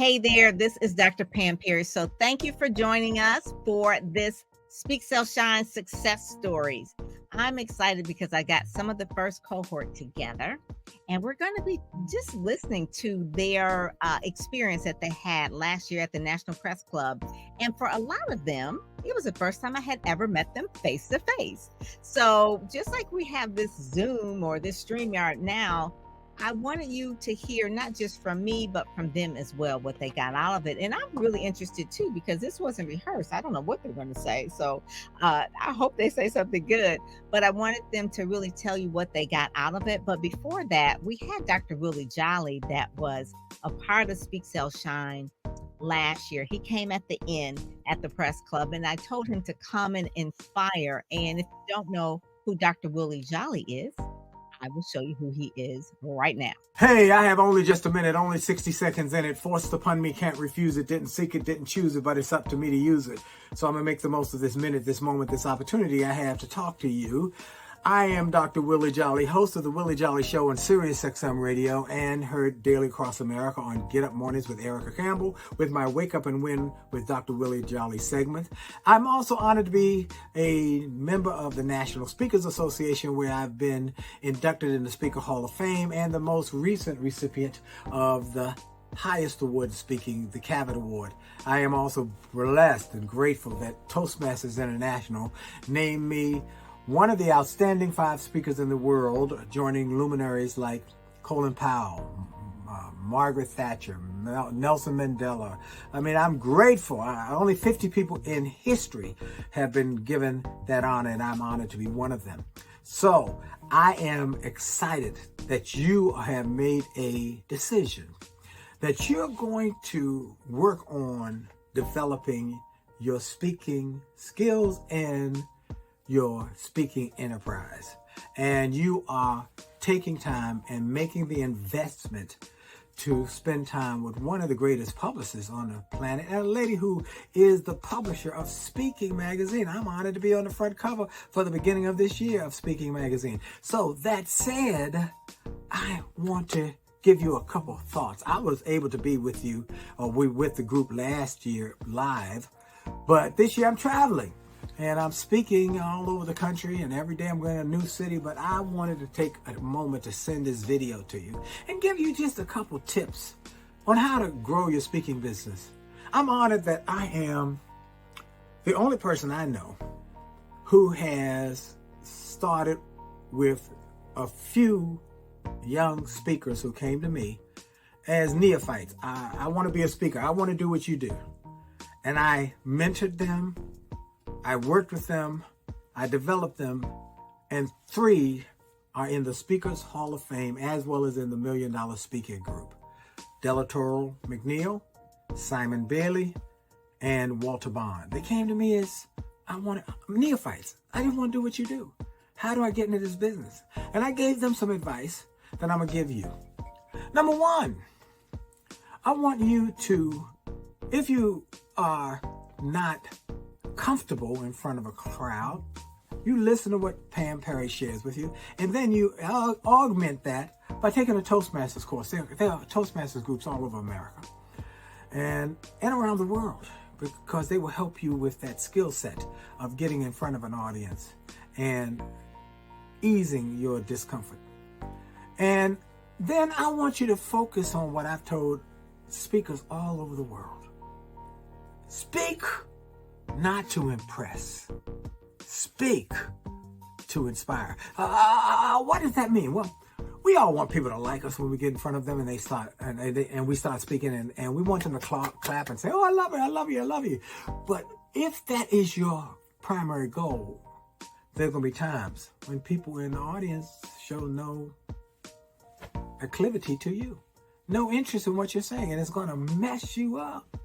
Hey there, this is Dr. Pam Perry. So thank you for joining us for this Speak, Sell, Shine success stories. I'm excited because I got some of the first cohort together, and we're going to be just listening to their experience that they had last year at the National Press Club. And for a lot of them, it was the first time I had ever met them face to face. So just like we have this Zoom or this StreamYard now, I wanted you to hear not just from me, but from them as well, what they got out of it. And I'm really interested too, because this wasn't rehearsed. I don't know what they're going to say. So I hope they say something good, but I wanted them to really tell you what they got out of it. But before that, we had Dr. Willie Jolly that was a part of Speak, Sell, Shine last year. He came at the end at the press club, and I told him to come and inspire. And if you don't know who Dr. Willie Jolly is, I will show you who he is right now. Hey, I have only just a minute, only 60 seconds in it. Forced upon me, can't refuse it, didn't seek it, didn't choose it, but it's up to me to use it. So I'm going to make the most of this minute, this moment, this opportunity I have to talk to you. I am Dr. Willie Jolly, host of the Willie Jolly Show on Sirius XM Radio and heard daily across America on Get Up Mornings with Erica Campbell with my Wake Up and Win with Dr. Willie Jolly segment. I'm also honored to be a member of the National Speakers Association, where I've been inducted in the Speaker Hall of Fame and the most recent recipient of the highest award in speaking, the Cavett Award. I am also blessed and grateful that Toastmasters International named me one of the outstanding 5 speakers in the world, joining luminaries like Colin Powell, Margaret Thatcher, Nelson Mandela. I mean, I'm grateful. Only 50 people in history have been given that honor, and I'm honored to be one of them. So I am excited that you have made a decision that you're going to work on developing your speaking skills and your speaking enterprise. And you are taking time and making the investment to spend time with one of the greatest publicists on the planet, and a lady who is the publisher of Speaking Magazine. I'm honored to be on the front cover for the beginning of this year of Speaking Magazine. So that said, I want to give you a couple of thoughts. I was able to be with you, or we with the group last year live, but this year I'm traveling. And I'm speaking all over the country, and every day I'm going to a new city. But I wanted to take a moment to send this video to you and give you just a couple tips on how to grow your speaking business. I'm honored that I am the only person I know who has started with a few young speakers who came to me as neophytes. I want to be a speaker. I want to do what you do. And I mentored them. I worked with them, I developed them, and 3 are in the Speakers Hall of Fame as well as in the $1 Million Speaking Group. Delatoro McNeil, Simon Bailey, and Walter Bond. They came to me as neophytes. I didn't want to do what you do. How do I get into this business? And I gave them some advice that I'm going to give you. Number 1, I want you to, if you are not comfortable in front of a crowd, you listen to what Pam Perry shares with you, and then you augment that by taking a Toastmasters course. There are Toastmasters groups all over America and around the world, because they will help you with that skill set of getting in front of an audience and easing your discomfort. And then I want you to focus on what I've told speakers all over the world. Speak not to impress. Speak to inspire. What does that mean? Well, we all want people to like us when we get in front of them and they start and we start speaking, and we want them to clap and say, "Oh, I love it, I love you, I love you." But if that is your primary goal, there are going to be times when people in the audience show no acclivity to you, no interest in what you're saying, and it's going to mess you up.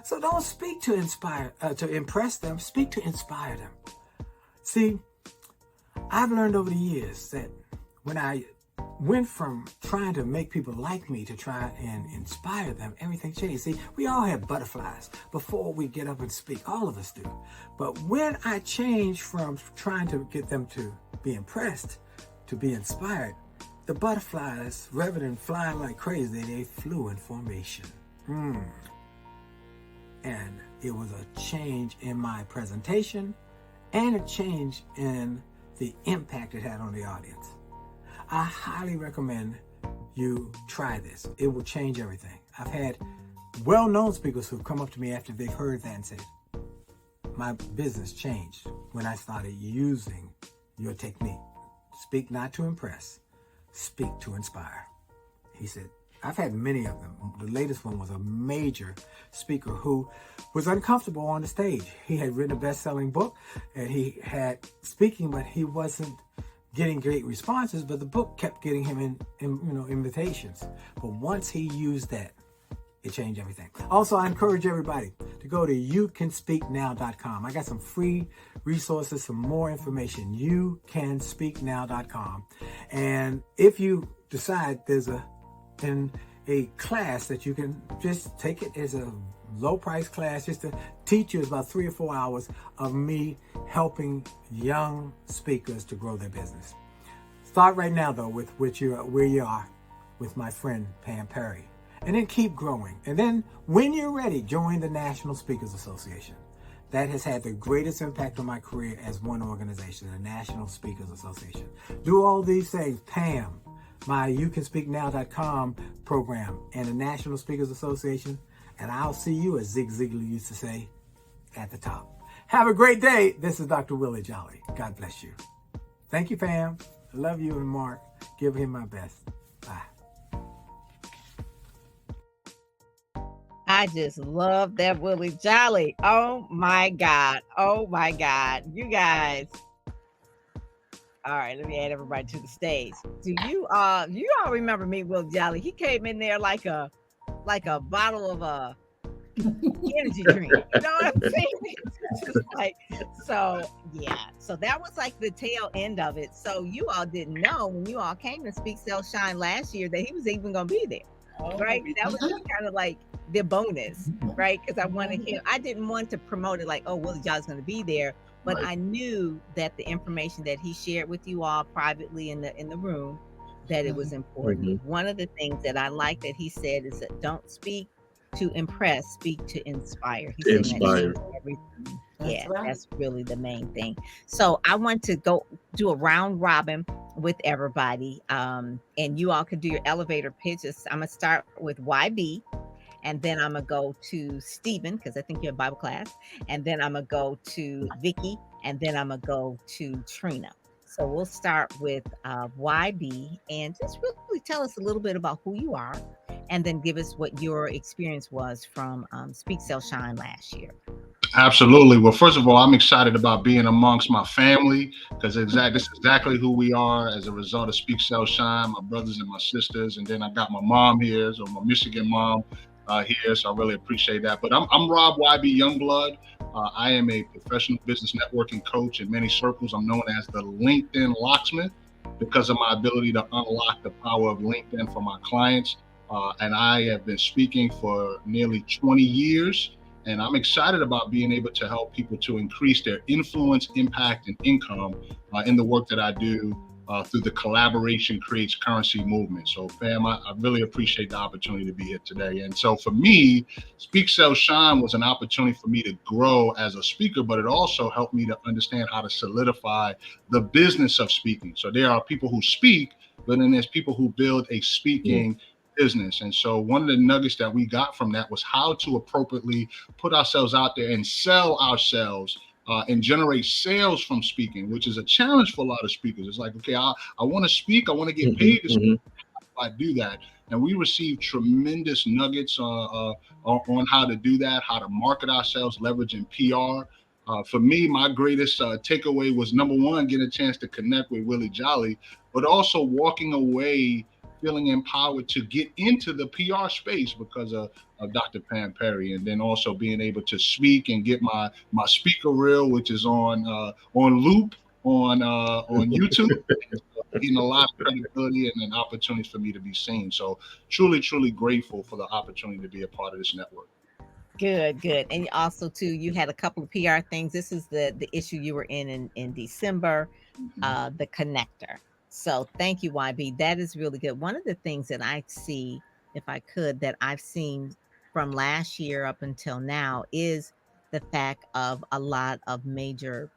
So don't speak to impress them. Speak to inspire them. See, I've learned over the years that when I went from trying to make people like me to try and inspire them, everything changed. See, we all have butterflies before we get up and speak. All of us do. But when I changed from trying to get them to be impressed to be inspired, the butterflies, rather than flying like crazy, they flew in formation. Mm. And it was a change in my presentation and a change in the impact it had on the audience. I highly recommend you try this. It will change everything. I've had well-known speakers who've come up to me after they've heard that and said, my business changed when I started using your technique. Speak not to impress, speak to inspire. He said, I've had many of them. The latest one was a major speaker who was uncomfortable on the stage. He had written a best-selling book and he had speaking, but he wasn't getting great responses, but the book kept getting him invitations. But once he used that, it changed everything. Also, I encourage everybody to go to youcanspeaknow.com. I got some free resources, some more information. Youcanspeaknow.com. And if you decide there's a class that you can just take it as a low price class just to teach you, is about 3 or 4 hours of me helping young speakers to grow their business. Start right now though with where you are with my friend Pam Perry. And then keep growing. And then when you're ready, join the National Speakers Association. That has had the greatest impact on my career as one organization, the National Speakers Association. Do all these things. Pam, my youcanspeaknow.com program, and the National Speakers Association. And I'll see you, as Zig Ziglar used to say, at the top. Have a great day. This is Dr. Willie Jolly. God bless you. Thank you, Pam. I love you and Mark. Give him my best. Bye. I just love that Willie Jolly. Oh my God. Oh my God. You guys. All right, let me add everybody to the stage. Do you all remember me, Willie Jolly? He came in there like a bottle of a energy drink. You know what I'm saying? Just like, so yeah. So that was like the tail end of it. So you all didn't know when you all came to Speak Sell Shine last year that he was even gonna be there. Right? That was just kind of like the bonus, right? Because I didn't want to promote it like, oh, Willie Jolly's gonna be there. But right. I knew that the information that he shared with you all privately in the room, that it was important. Mm-hmm. One of the things that I like that he said is that don't speak to impress, speak to inspire. He said that everything. Yeah, right. That's really the main thing. So I want to go do a round robin with everybody. And you all could do your elevator pitches. I'm gonna start with YB. And then I'm going to go to Stephen, because I think you have Bible class. And then I'm going to go to Vicky. And then I'm going to go to Trina. So we'll start with YB. And just really tell us a little bit about who you are. And then give us what your experience was from Speak Sell Shine last year. Absolutely. Well, first of all, I'm excited about being amongst my family, because this is exactly who we are as a result of Speak Sell Shine, my brothers and my sisters. And then I got my mom here, so my Michigan mom here. So I really appreciate that. But I'm Rob YB Youngblood. I am a professional business networking coach in many circles. I'm known as the LinkedIn locksmith because of my ability to unlock the power of LinkedIn for my clients. And I have been speaking for nearly 20 years. And I'm excited about being able to help people to increase their influence, impact, and income in the work that I do through the Collaboration Creates Currency movement. So, fam, I really appreciate the opportunity to be here today. And so for me, Speak, Sell, Shine was an opportunity for me to grow as a speaker, but it also helped me to understand how to solidify the business of speaking. So there are people who speak, but then there's people who build a speaking business. And so one of the nuggets that we got from that was how to appropriately put ourselves out there and sell ourselves and generate sales from speaking, which is a challenge for a lot of speakers. It's like, okay, I want to speak. I want to get paid to speak. How do I do that? And we received tremendous nuggets on how to do that, how to market ourselves, leveraging PR. For me, my greatest takeaway was, number one, getting a chance to connect with Willie Jolly, but also walking away feeling empowered to get into the PR space because of Dr. Pam Perry, and then also being able to speak and get my speaker reel, which is on loop on YouTube, getting a lot of credibility and an opportunity for me to be seen. So truly, truly grateful for the opportunity to be a part of this network. Good. And also too, you had a couple of PR things. This is the issue you were in December, the connector. So thank you, YB. That is really good. One of the things that I see, if I could, that I've seen from last year up until now is the fact of a lot of major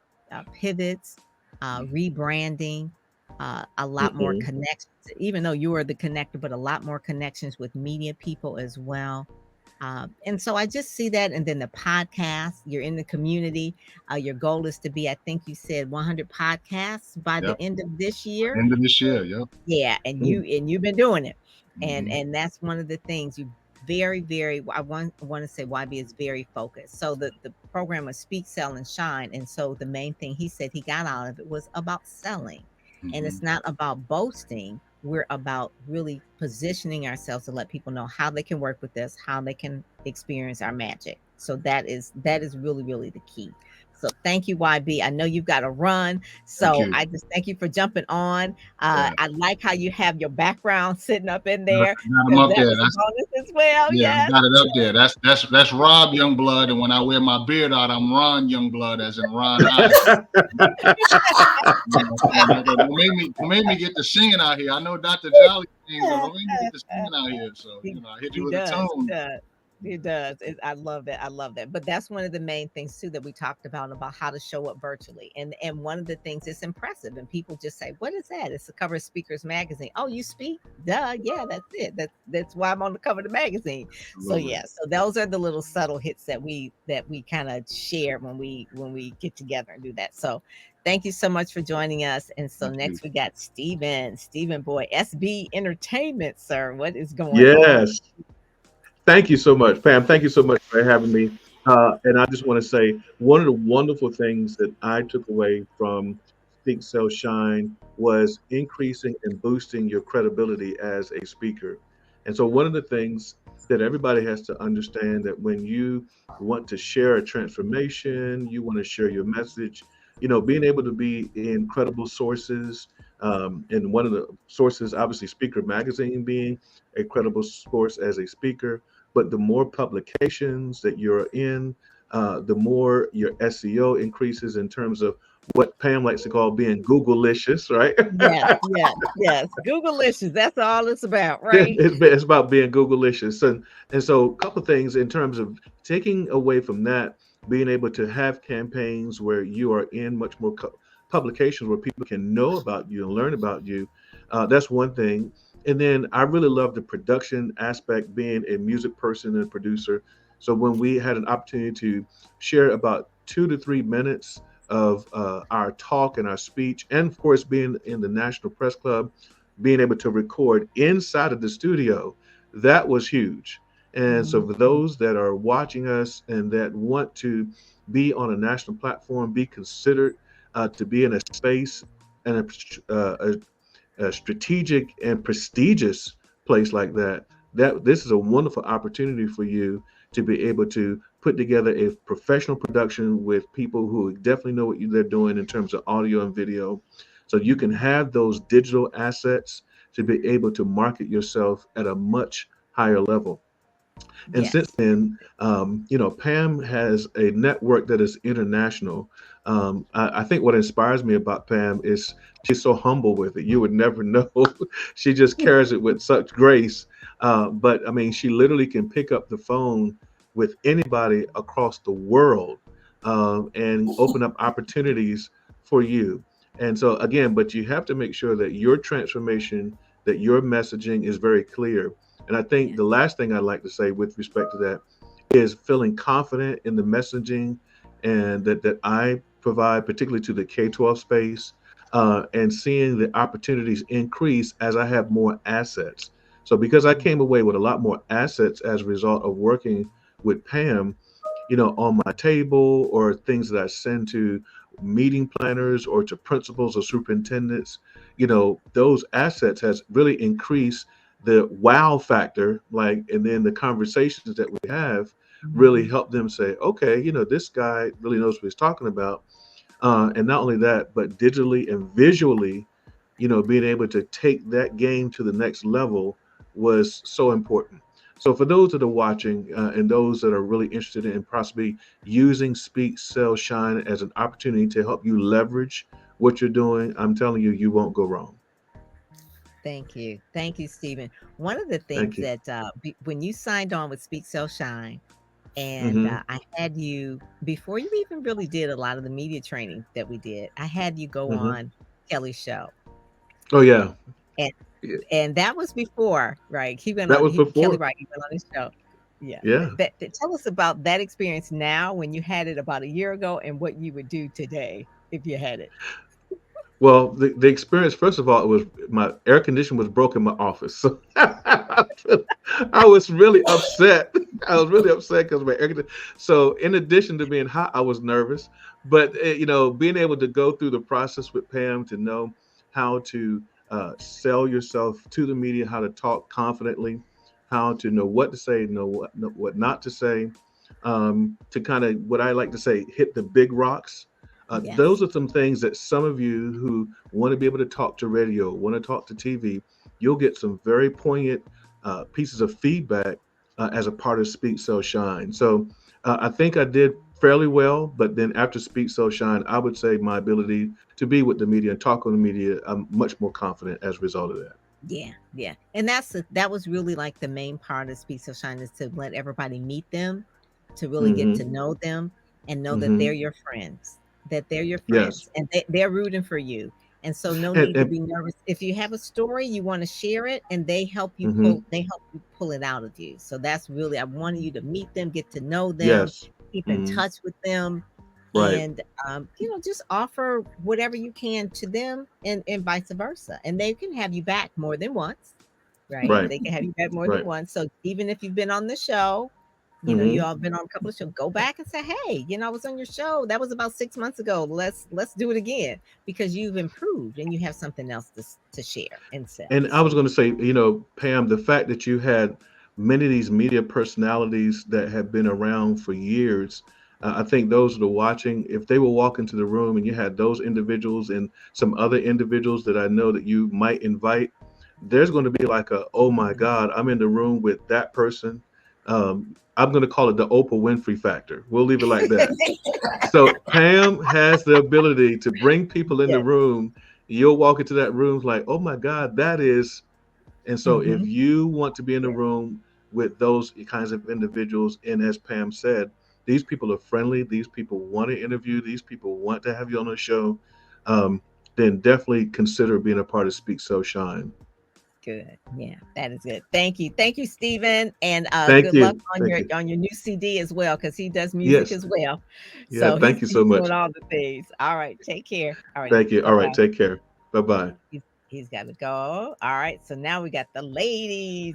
pivots, rebranding, a lot more connections, even though you are the connector, but a lot more connections with media people as well. And so I just see that. And then the podcast, you're in the community. Your goal is to be, I think you said 100 podcasts by the Yep. end of this year. End of this year. Yep. Yeah, and you've been doing it. Mhm. And that's one of the things you very I want to say YB is very focused. So the program was Speak, Sell, and Shine. And so the main thing he said he got out of it was about selling. And it's not about boasting. We're about really positioning ourselves to let people know how they can work with us, how they can experience our magic. So that is really the key. So thank you, YB. I know you've got to run. So I just thank you for jumping on. Yeah. I like how you have your background sitting up in I there. got him up That there. was a bonus as well. Yeah, Yes. I got it up there. That's Rob Youngblood, and when I wear my beard out, I'm Ron Youngblood, as in Ron Howard. Don't make me get to singing out here. I know Dr. Jolly sings, so don't make me get to singing out here. So I hit you with a tone. It does. I love that. I love that. But that's one of the main things too that we talked about how to show up virtually. And one of the things it's impressive, and people just say, "What is that?" It's the cover of Speakers Magazine. Oh, you speak? Duh. Yeah, that's it. That's why I'm on the cover of the magazine. Absolutely. So yeah. So those are the little subtle hits that we kind of share when we get together and do that. So thank you so much for joining us. And so next we got Steven boy, SB Entertainment, sir. What is going on? Yes. Thank you so much, Pam. Thank you so much for having me. And I just want to say one of the wonderful things that I took away from Speak, Sell, Shine was increasing and boosting your credibility as a speaker. And so one of the things that everybody has to understand that when you want to share a transformation, you want to share your message, being able to be in credible sources, and one of the sources, obviously, Speaker Magazine being a credible source as a speaker, but the more publications that you're in, the more your SEO increases in terms of what Pam likes to call being Google-licious, right? Yes. Google-licious. That's all it's about, right? It's about being Google-licious. And so a couple of things in terms of taking away from that, being able to have campaigns where you are in much more publications where people can know about you and learn about you. That's one thing. And then I really love the production aspect, being a music person and producer. So when we had an opportunity to share about 2 to 3 minutes of our talk and our speech, and of course being in the National Press Club, being able to record inside of the studio, that was huge. And so for those that are watching us and that want to be on a national platform, be considered to be in a space and a strategic and prestigious place like that, this is a wonderful opportunity for you to be able to put together a professional production with people who definitely know what they're doing in terms of audio and video. So you can have those digital assets to be able to market yourself at a much higher level. And since then, Pam has a network that is international. I think what inspires me about Pam is she's so humble with it. You would never know. She just carries it with such grace. But I mean, she literally can pick up the phone with anybody across the world and open up opportunities for you. And so again, but you have to make sure that your transformation, that your messaging is very clear. And I think the last thing I'd like to say with respect to that is feeling confident in the messaging and that I provide, particularly to the K-12 space, and seeing the opportunities increase as I have more assets. So because I came away with a lot more assets as a result of working with Pam, on my table, or things that I send to meeting planners or to principals or superintendents, those assets has really increased the wow factor, and then the conversations that we have really help them say, okay, this guy really knows what he's talking about. And not only that, but digitally and visually, being able to take that game to the next level was so important. So for those that are watching and those that are really interested in possibly using Speak, Sell, Shine as an opportunity to help you leverage what you're doing, I'm telling you, you won't go wrong. Thank you, Stephen. One of the Thank things you. that when you signed on with Speak Sell Shine, and Hmm. I had you before you even really did a lot of the media training that we did. I had you go Hmm. on Kelly's show, Oh yeah. and Yeah. that was before, right? He went That on. was Kelly before. Wright. He went on his show. Yeah. Yeah. Tell us about that experience now, when you had it about a year ago, and what you would do today if you had it. Well, the experience, first of all, it was my air conditioner was broken in my office. So I was really upset. I was really upset because my air conditioner. So in addition to being hot, I was nervous. But being able to go through the process with Pam to know how to sell yourself to the media, how to talk confidently, how to know what to say, know what not to say, to kind of what I like to say, hit the big rocks. Those Yes. are some things that some of you who want to be able to talk to radio, want to talk to TV, you'll get some very poignant pieces of feedback as a part of Speak So Shine. So I think I did fairly well, but then after Speak So Shine, I would say my ability to be with the media and talk on the media, I'm much more confident as a result of that. Yeah, yeah. And that was really like the main part of Speak So Shine, is to let everybody meet them, to really get Hmm. to know them, and know that Hmm. they're your friends, Yes. and they're rooting for you. And so no And, need to and be nervous. If you have a story, you want to share it, and hmm they help you pull it out of you. So that's really, I wanted you to meet them, get to know them, yes. keep in Hmm. touch with them, Right. and just offer whatever you can to them, and vice versa. And they can have you back more than once, right? Right. They can have you back more than Right. once. So even if you've been on the show, you Hmm. all been on a couple of shows, go back and say, hey, I was on your show. That was about 6 months ago. Let's do it again, because you've improved and you have something else to share and sell. And I So was going to say, Pam, the fact that you had many of these media personalities that have been around for years, I think those that are watching, if they will walk into the room and you had those individuals and some other individuals that I know that you might invite, there's going to be like oh my God, I'm in the room with that person. I'm going to call it the Oprah Winfrey factor. We'll leave it like that. So Pam has the ability to bring people in the yes. room. You'll walk into that room like, oh my God, that is. And so if Hmm. you want to be in the Yes. room with those kinds of individuals, and as Pam said, these people are friendly, these people want to interview, these people want to have you on the show, um, then definitely consider being a part of Speak So Shine. Good. Yeah, that is good. Thank you, Stephen, and Thank good luck you. Thank you. on your new CD as well, because he does music Yes. as well. Yeah. So Thank you so he's doing much. all the things. All right, take care. All right, Thank you. bye All right. bye. Take care. Bye bye. He's got to go. All right, so now we got the ladies.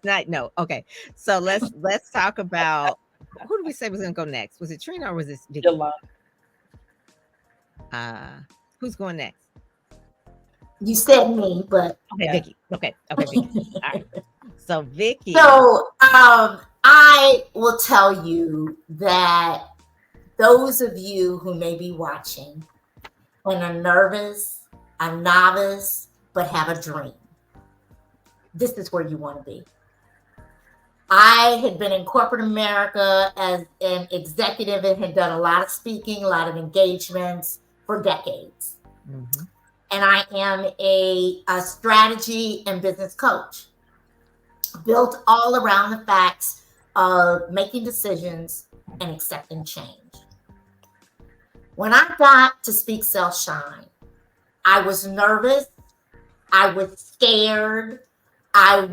Not no. Okay, so let's talk about, who do we say was going to go next? Was it Trina or was it Vicky? Yolanda. Uh, who's going next? You said me, but Okay, yeah. Vicky. Okay, Vicky. All right. So Vicky. So I will tell you that those of you who may be watching and are nervous, a novice, but have a dream, this is where you want to be. I had been in corporate America as an executive and had done a lot of speaking, a lot of engagements for decades. Mhm. And I am a strategy and business coach, built all around the facts of making decisions and accepting change. When I got to Speak Sell Shine, I was nervous. I was scared. I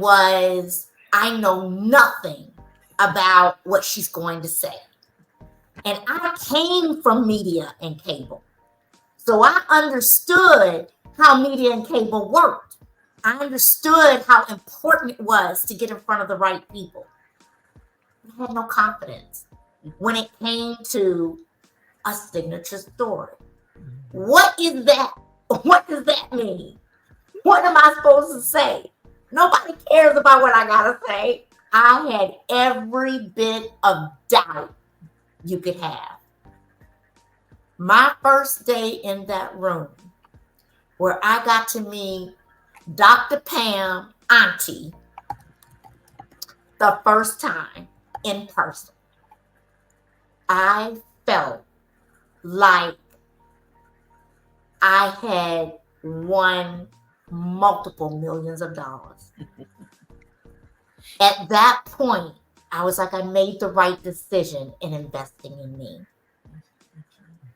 know nothing about what she's going to say. And I came from media and cable. So I understood how media and cable worked. I understood how important it was to get in front of the right people. I had no confidence when it came to a signature story. What is that? What does that mean? What am I supposed to say? Nobody cares about what I gotta say. I had every bit of doubt you could have. My first day in that room, where I got to meet Dr. Pam, Auntie, the first time in person, I felt like I had won multiple millions of dollars. At that point, I was like, I made the right decision in investing in me.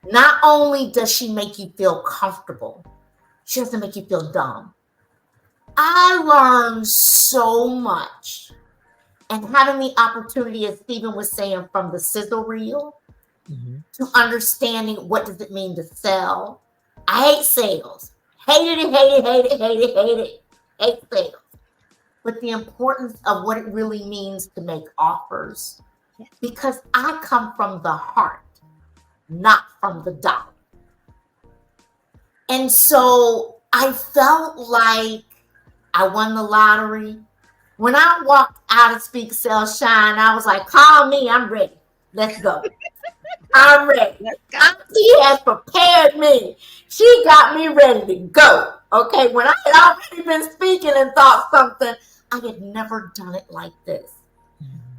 Not only does she make you feel comfortable, she doesn't make you feel dumb. I learned so much. And having the opportunity, as Stephen was saying, from the sizzle reel to understanding what does it mean to sell. I hate sales. Hated it. Hate sales. But the importance of what it really means to make offers. Because I come from the heart, not from the dollar. And so I felt like I won the lottery. When I walked out of Speak, Sell, Shine, I was like, call me, I'm ready. Let's go. I'm ready. She has prepared me. She got me ready to go. Okay, when I had already been speaking and thought something, I had never done it like this.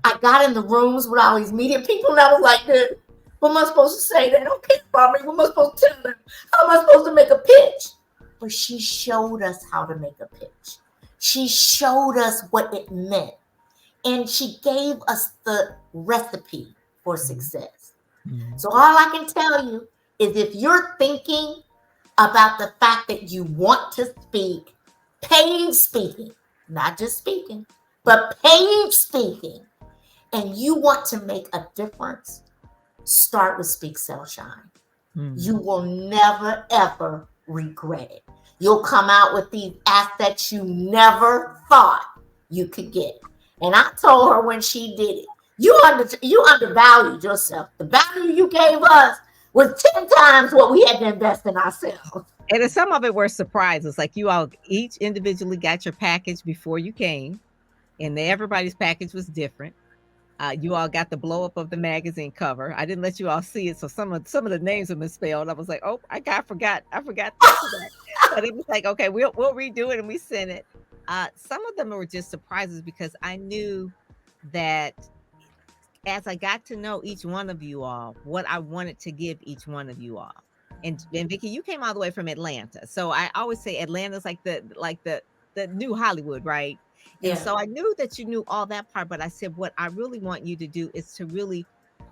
I got in the rooms with all these media people, and I was like, what am I supposed to say? They don't care about me. What am I supposed to tell them? How am I supposed to make a pitch? But she showed us how to make a pitch. She showed us what it meant. And she gave us the recipe for success. So all I can tell you is if you're thinking about the fact that you want to speak, paid speaking, not just speaking, but paid speaking, and you want to make a difference, start with Speak, Sell, Shine. You will never, ever regret it. You'll come out with these assets you never thought you could get. And I told her when she did it, you undervalued yourself. The value you gave us was 10 times what we had to invest in ourselves. And some of it were surprises. Like you all each individually got your package before you came, and everybody's package was different. You all got the blow up of the magazine cover. I didn't let you all see it, so some of the names were misspelled. I was like, oh, I forgot that. But it was like, okay, we'll redo it, and we sent it. Some of them were just surprises because I knew that as I got to know each one of you all, what I wanted to give each one of you all. And Vicki, you came all the way from Atlanta, so I always say Atlanta's like the new Hollywood, right? And so I knew that you knew all that part, but I said, what I really want you to do is to really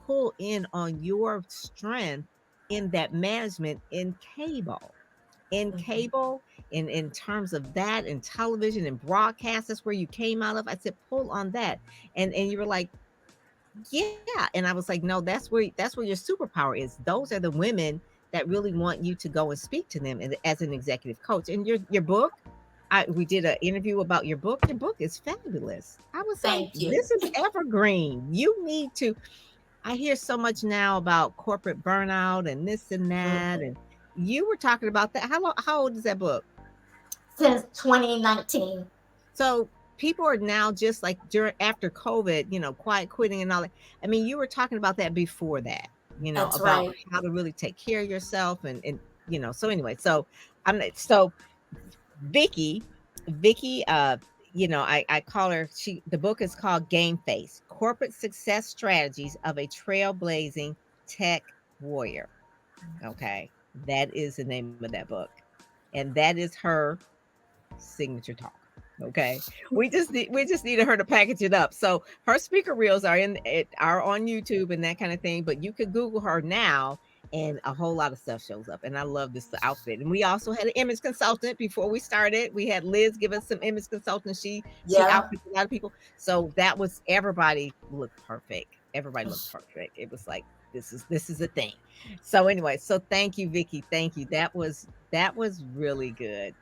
pull in on your strength in that management in cable. In cable, in terms of that, in television and broadcast, that's where you came out of. I said, pull on that. And you were like, yeah. And I was like, no, that's where your superpower is. Those are the women that really want you to go and speak to them as an executive coach. And your book, we did an interview about your book. Your book is fabulous. I was like, this is evergreen. You need to. I hear so much now about corporate burnout and this and that. And you were talking about that. How old is that book? Since 2019. So people are now just like after COVID, quiet quitting and all that. I mean, you were talking about that before that, That's about right. how to really take care of yourself and so anyway, so Vicki, I call her, the book is called Game Face, Corporate Success Strategies of a Trailblazing Tech Warrior. Okay. That is the name of that book. And that is her signature talk. Okay. We just needed her to package it up. So her speaker reels are on YouTube and that kind of thing, but you could Google her now and a whole lot of stuff shows up. And I love this outfit. And we also had an image consultant before we started. We had Liz give us some image consultant. She outfits a lot of people. So that was, everybody looked perfect. Everybody looked perfect. It was like, this is a thing. So anyway, so thank you, Vicki. Thank you. That was really good.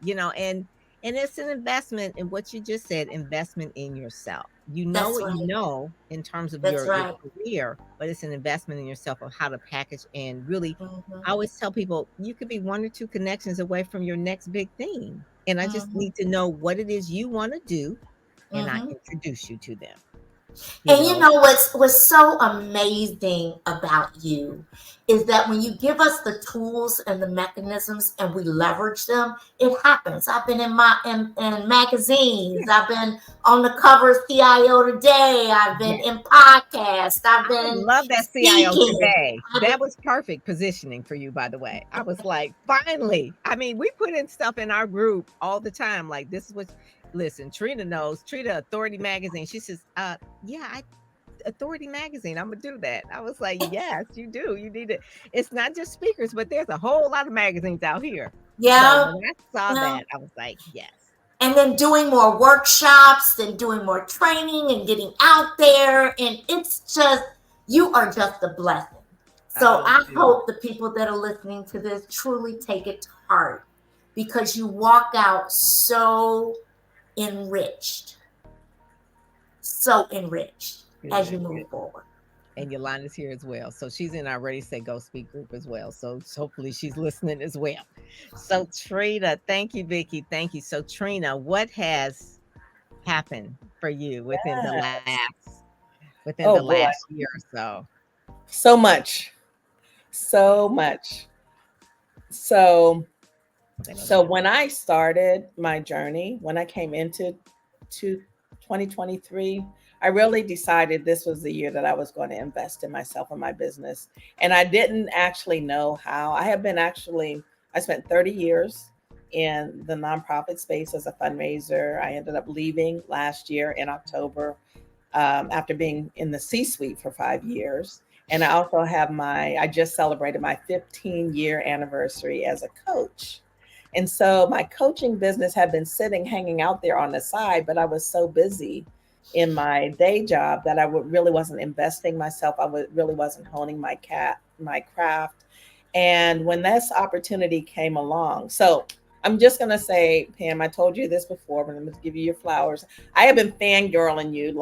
And it's an investment in what you just said, investment in yourself. You know in terms of your career, but it's an investment in yourself of how to package and really, I always tell people, you could be 1 or 2 connections away from your next big thing. And I just need to know what it is you want to do, and I introduce you to them. And you know what's so amazing about you is that when you give us the tools and the mechanisms and we leverage them, it happens. I've been in magazines. I've been on the cover of CIO Today. I've been in podcasts. I've I been love that CIO speaking. today. That was perfect positioning for you, by the way. I was like, finally. I mean, we put in stuff in our group all the time. Like, this is what, listen, Trina knows. Trina Authority Magazine. She says, Authority Magazine. I'm gonna do that. I was like, yes, you do. You need it. It's not just speakers, but there's a whole lot of magazines out here. Yeah. So when I saw that, I was like, yes. And then doing more workshops and doing more training and getting out there. And it's just, you are just a blessing. So I hope the people that are listening to this truly take it to heart, because you walk out so enriched as you move forward. And Yolanda's here as well. So she's in our Ready, Set, Go Speak group as well. So hopefully she's listening as well. So Trina, thank you, Vicki. Thank you. So Trina, what has happened for you within the last year or so? So much. So when I started my journey, when I came into 2023, I really decided this was the year that I was going to invest in myself and my business. And I didn't actually know how. I spent 30 years in the nonprofit space as a fundraiser. I ended up leaving last year in October after being in the C-suite for 5 years. And I also have I just celebrated my 15-year anniversary as a coach. And so my coaching business had been hanging out there on the side, but I was so busy in my day job that I really wasn't investing myself. Really wasn't honing my craft. And when this opportunity came along, so I'm just going to say, Pam, I told you this before, but I'm going to give you your flowers. I have been fangirling you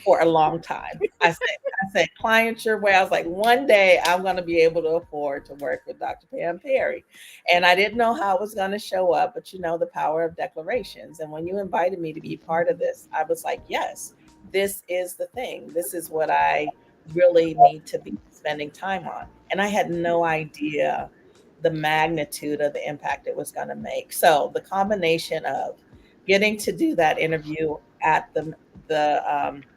for a long time. I said, client your way. I was like, one day I'm going to be able to afford to work with Dr. Pam Perry. And I didn't know how it was going to show up, but the power of declarations. And when you invited me to be part of this, I was like, yes, this is the thing. This is what I really need to be spending time on. And I had no idea the magnitude of the impact it was going to make. So the combination of getting to do that interview at the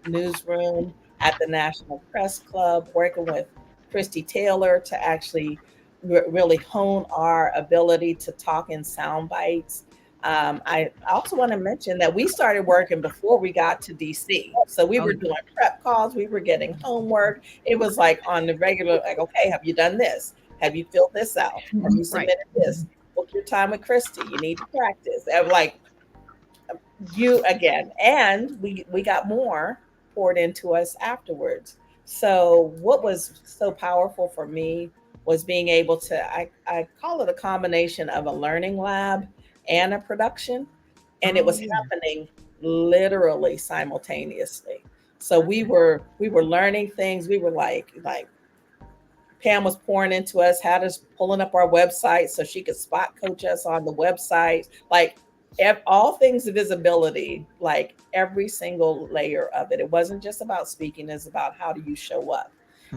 newsroom at the National Press Club, working with Christy Taylor to actually really hone our ability to talk in sound bites. I also want to mention that we started working before we got to DC. So we were doing prep calls, we were getting homework. It was like on the regular, like, okay, have you done this? Have you filled this out? Have you submitted this? Book your time with Christy. You need to practice. I'm like, you again. And we got more poured into us afterwards. So what was so powerful for me was being able to, I call it a combination of a learning lab and a production. And it was happening literally simultaneously. So we were learning things. We were like Pam was pouring into us, had us pulling up our website so she could spot coach us on the website. Like all things visibility, like every single layer of it. It wasn't just about speaking, it's about how do you show up.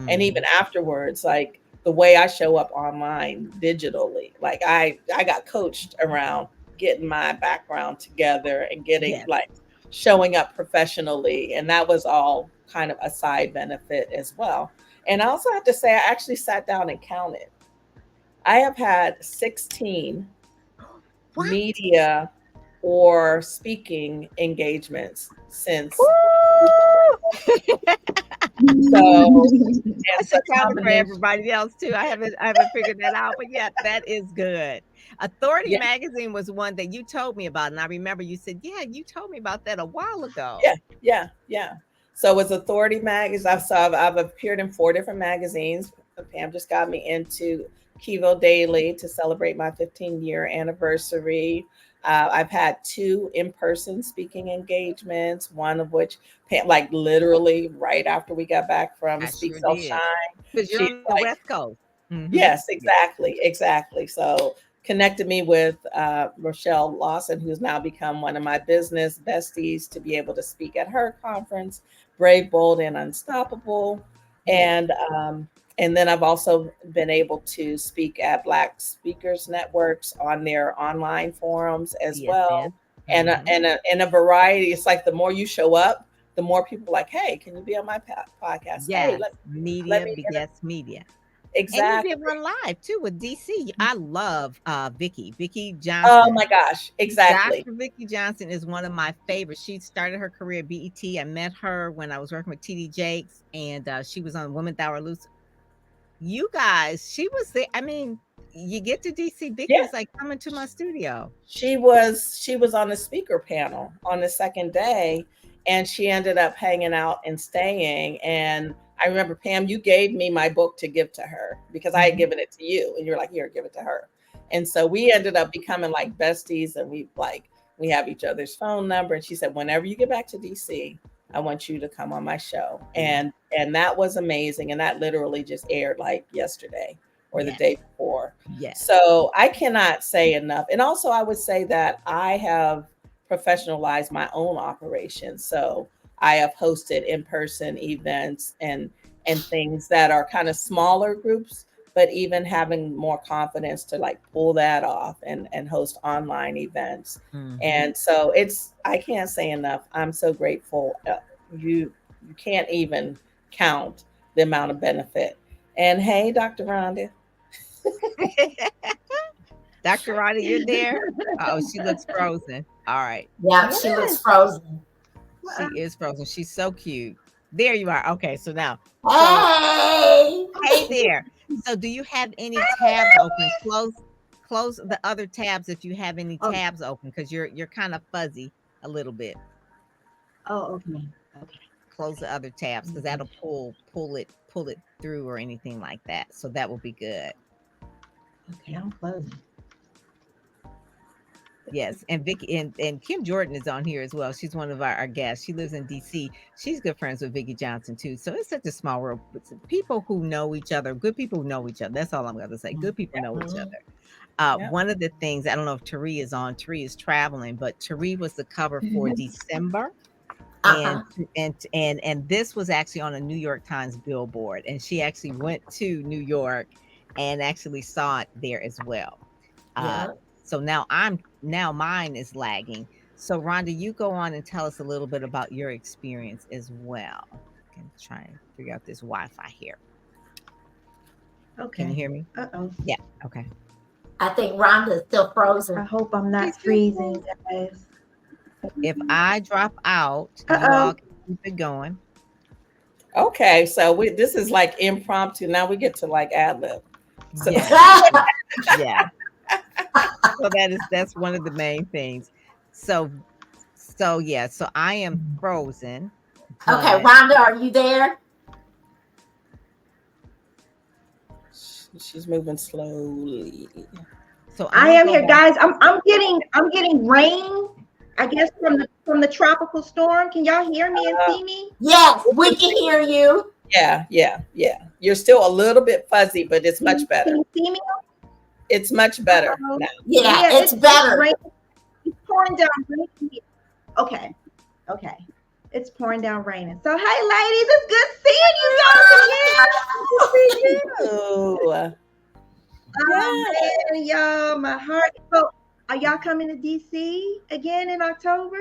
And even afterwards, like the way I show up online digitally, like I got coached around getting my background together and getting like showing up professionally. And that was all kind of a side benefit as well. And I also have to say, I actually sat down and counted. I have had 16 media or speaking engagements since. So that's a counter for everybody else too. I haven't figured that out, but yeah, that is good. Authority Magazine was one that you told me about, and I remember you said, "Yeah, you told me about that a while ago." Yeah. So it's Authority Magazine. I've appeared in 4 different magazines. Pam just got me into Kivo Daily to celebrate my 15-year anniversary. I've had 2 in-person speaking engagements, one of which, like literally right after we got back from Speak Sell Shine. Because you're on the West Coast. Yes, exactly. So connected me with Rochelle Lawson, who's now become one of my business besties, to be able to speak at her conference. Brave, Bold, and Unstoppable. And then I've also been able to speak at Black Speakers Networks on their online forums as well. And a variety. It's like the more you show up, the more people are like, hey, can you be on my podcast? Yes, Hey, media begets media. Exactly. And you did one live too with DC. I love Vicky Johnson. Oh my gosh, exactly. Dr. Vicky Johnson is one of my favorites. She started her career at BET. I met her when I was working with TD Jakes, and she was on Women Thou Art Loose. You guys, she was there. I mean, you get to DC, Vicky was like coming to my studio. She was on the speaker panel on the second day, and she ended up hanging out and staying. And I remember, Pam, you gave me my book to give to her because I had given it to you, and you're like, here, give it to her. And so we ended up becoming like besties, and we have each other's phone number. And she said, whenever you get back to DC, I want you to come on my show. And that was amazing. And that literally just aired like yesterday or the day before. Yes. So I cannot say enough. And also I would say that I have professionalized my own operation. So I have hosted in-person events and things that are kind of smaller groups, but even having more confidence to like pull that off and host online events. And so I can't say enough. I'm so grateful. You can't even count the amount of benefit. And hey, Dr. Rhonda. Dr. Rhonda, you're there? Oh, she looks frozen. All right. Yeah, she looks frozen. She is frozen. She's so cute. There you are. Okay, so now. Hey there. So do you have any tabs open? Close the other tabs if you have any tabs open, because you're kind of fuzzy a little bit. Oh, okay. Close the other tabs because that'll pull it through or anything like that. So that will be good. Okay, I'm closing. Yes, and Vicky and Kim Jordan is on here as well. She's one of our guests. She lives in DC. She's good friends with Vicky Johnson too. So it's such a small world. People who know each other, good people who know each other. That's all I'm going to say. Good people know each other. One of the things, I don't know if Teri is on. Teri is traveling, but Teri was the cover for December. And this was actually on a New York Times billboard, and she actually went to New York and actually saw it there as well. So now mine is lagging. So Rhonda, you go on and tell us a little bit about your experience as well. I can try and figure out this Wi-Fi here. Okay. Can you hear me? Yeah. Okay. I think Rhonda is still frozen. I hope I'm not freezing, guys. If I drop out, you all can keep it going. Okay, so this is like impromptu. Now we get to like ad lib. So. Yeah. So that's one of the main things. So I am frozen. Okay, Rhonda, are you there? She's moving slowly. So I am here, guys. I'm getting rain, I guess, from the tropical storm. Can y'all hear me and see me? Yes, we can hear you. Yeah. You're still a little bit fuzzy, but it's much better. Can you see me? It's much better now. Yeah, it's better. It's pouring down rain here. Okay. It's pouring down raining. So hey, ladies, it's good seeing you guys again. Man, y'all, my heart. So are y'all coming to DC again in October?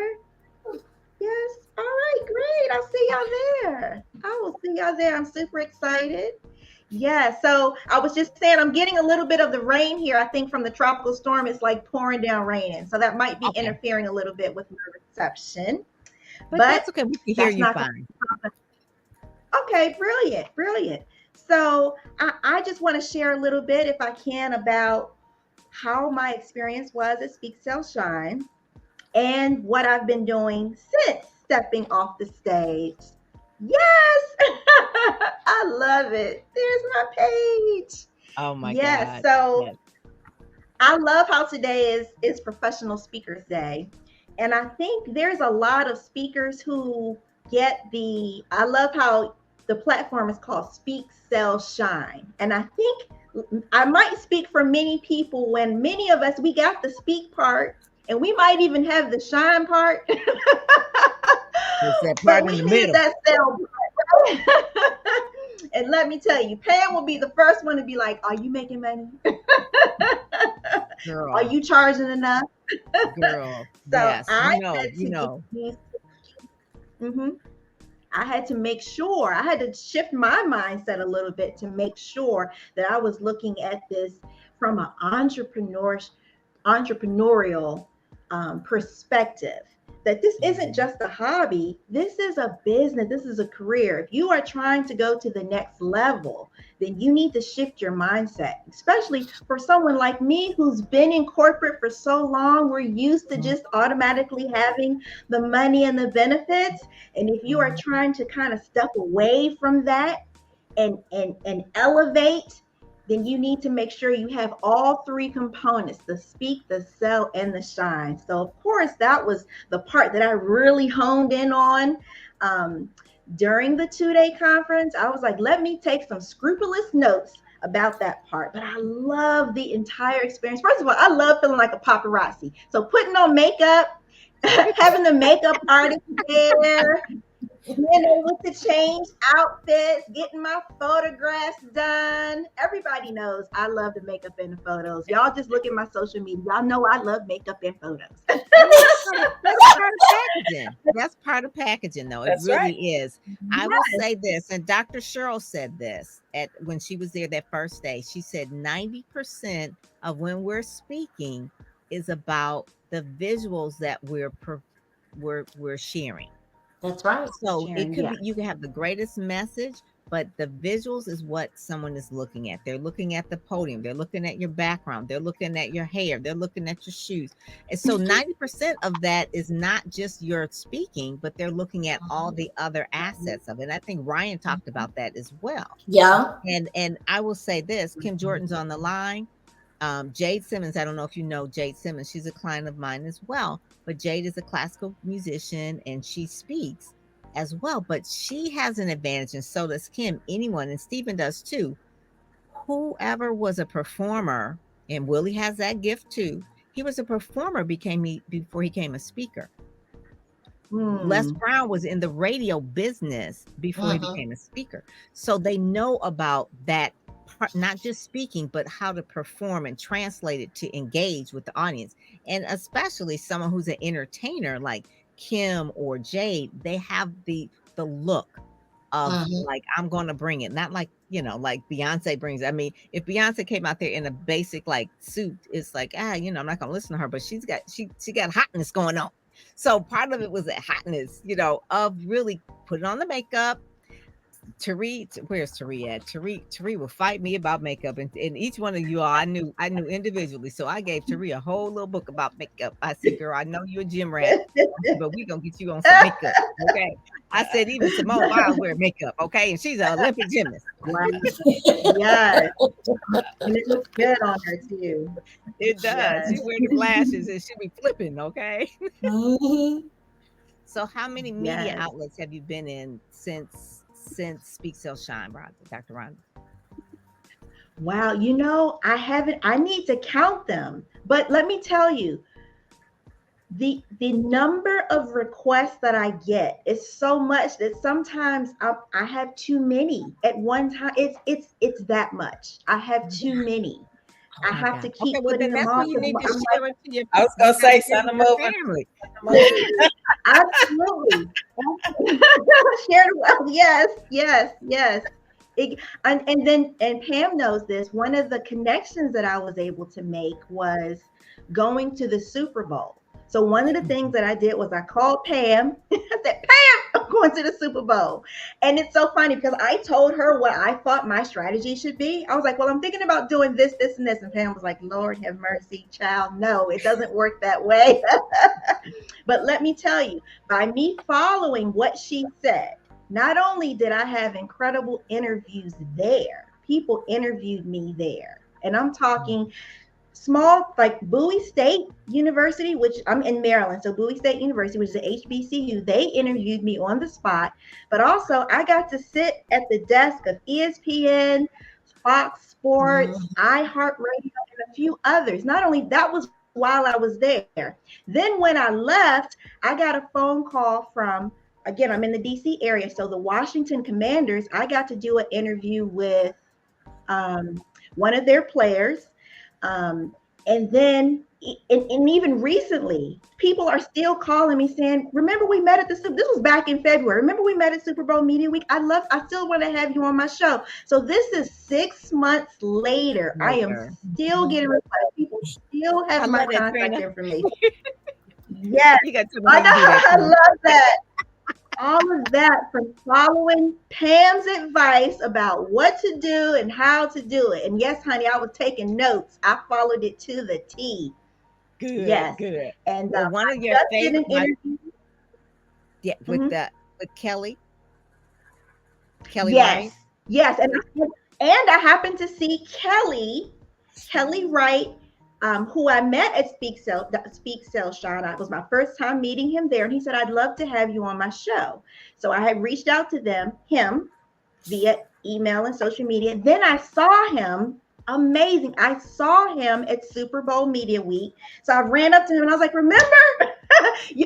Yes. All right, great. I'll see y'all there. I will see y'all there. I'm super excited. Yeah, so I was just saying I'm getting a little bit of the rain here. I think from the tropical storm, it's like pouring down raining. So that might be interfering a little bit with my reception. But that's okay. We can hear you fine. Okay, brilliant. So I just want to share a little bit, if I can, about how my experience was at Speak Sell Shine and what I've been doing since stepping off the stage. Yes, I love it. There's my page. Oh my God. Yeah, so I love how today is Professional Speakers Day. And I think there's a lot of speakers who I love how the platform is called Speak, Sell, Shine. And I think I might speak for many people when many of us, we got the speak part and we might even have the shine part. It's that But part we in the need middle. that sound part. And let me tell you, Pam will be the first one to be like, "Are you making money? Are Girl, you charging enough?" girl. So Yes, I you know, had you to get know. used. Mhm. I had to make sure, I had to shift my mindset a little bit to make sure that I was looking at this from an entrepreneurial perspective. That this isn't just a hobby, this is a business, this is a career. If you are trying to go to the next level, then you need to shift your mindset, especially for someone like me who's been in corporate for so long. We're used to just automatically having the money and the benefits. And if you are trying to kind of step away from that and elevate, then you need to make sure you have all three components: the speak, the sell, and the shine. So of course that was the part that I really honed in on during the 2-day conference. I was like, let me take some scrupulous notes about that part. But I love the entire experience. First of all, I love feeling like a paparazzi. So putting on makeup, having the makeup artist there, being able to change outfits, getting my photographs done. Everybody knows I love the makeup and the photos. Y'all just look at my social media. Y'all know I love makeup and photos. And that's part of packaging. That's part of packaging, though. It That's really right. is. I will say this, and Dr. Cheryl said this at when she was there that first day. She said 90% of when we're speaking is about the visuals that we're sharing. That's right. So it Sharon, could yeah. be, you can have the greatest message, but the visuals is what someone is looking at. They're looking at the podium, they're looking at your background, they're looking at your hair, they're looking at your shoes. And so 90% of that is not just your speaking, but they're looking at all the other assets of it. And I think Ryan talked about that as well. Yeah. And I will say this, Kim Jordan's on the line. Jade Simmons, I don't know if you know Jade Simmons, she's a client of mine as well. But Jade is a classical musician and she speaks as well. But she has an advantage, and so does Kim, anyone, and Stephen does too. Whoever was a performer, and Willie has that gift too. He was a performer before he became a speaker. Les Brown was in the radio business before he became a speaker. So they know about that part, not just speaking, but how to perform and translate it to engage with the audience. And especially someone who's an entertainer like Kim or Jade, they have the look of like, I'm going to bring it. Not like, like Beyonce brings it. I mean, if Beyonce came out there in a basic like suit, it's like, I'm not going to listen to her, but she got hotness going on. So part of it was that hotness, of really putting on the makeup. Where's Teri at? Teri will fight me about makeup, and each one of you all I knew individually. So I gave Teri a whole little book about makeup. I said, girl, I know you're a gym rat, but we gonna get you on some makeup, okay? I said even Simone Biles wear makeup, okay? And she's an Olympic gymnast. Wow. Yes. And it looks good on her too. It does. Yes. She wear the flashes and she be flipping, okay? So how many media outlets have you been in since Speak Sell Shine, Dr. Rhonda? Wow, I need to count them. But let me tell you, the number of requests that I get is so much that sometimes I have too many at one time. It's that much. I have too many. I have to keep putting them on. You need to share it to your. I was gonna say send them over. Family. Absolutely. Share the wealth. Yes. And Pam knows this. One of the connections that I was able to make was going to the Super Bowl. So one of the things that I did was I called Pam. I said, Pam, I'm going to the Super Bowl. And it's so funny because I told her what I thought my strategy should be. I was like, well, I'm thinking about doing this, this, and this. And Pam was like, Lord have mercy, child. No, it doesn't work that way. But let me tell you, by me following what she said, not only did I have incredible interviews there, people interviewed me there. And I'm talking small, like Bowie State University, which I'm in Maryland. So Bowie State University, which is a HBCU, they interviewed me on the spot. But also I got to sit at the desk of ESPN, Fox Sports, iHeartRadio, and a few others. Not only that was while I was there. Then when I left, I got a phone call from again, I'm in the DC area. So the Washington Commanders, I got to do an interview with one of their players. And then, and even recently, people are still calling me saying, remember we met at this was back in February. Remember we met at Super Bowl Media Week? I still want to have you on my show. So this is 6 months later. I am still getting replies. People still have my contact information. Yes, I love that. All of that from following Pam's advice about what to do and how to do it. And yes, honey, I was taking notes. I followed it to the T. Good. Yes. Good. And well, one of your favorite interview. Yeah, with Kelly. Kelly Yes. Wright. Yes. And I happened to see Kelly Wright, who I met at Speak Sell Shine. It was my first time meeting him there. And he said, I'd love to have you on my show. So I had reached out to him via email and social media. Then I saw him. Amazing. I saw him at Super Bowl Media Week. So I ran up to him and I was like, remember,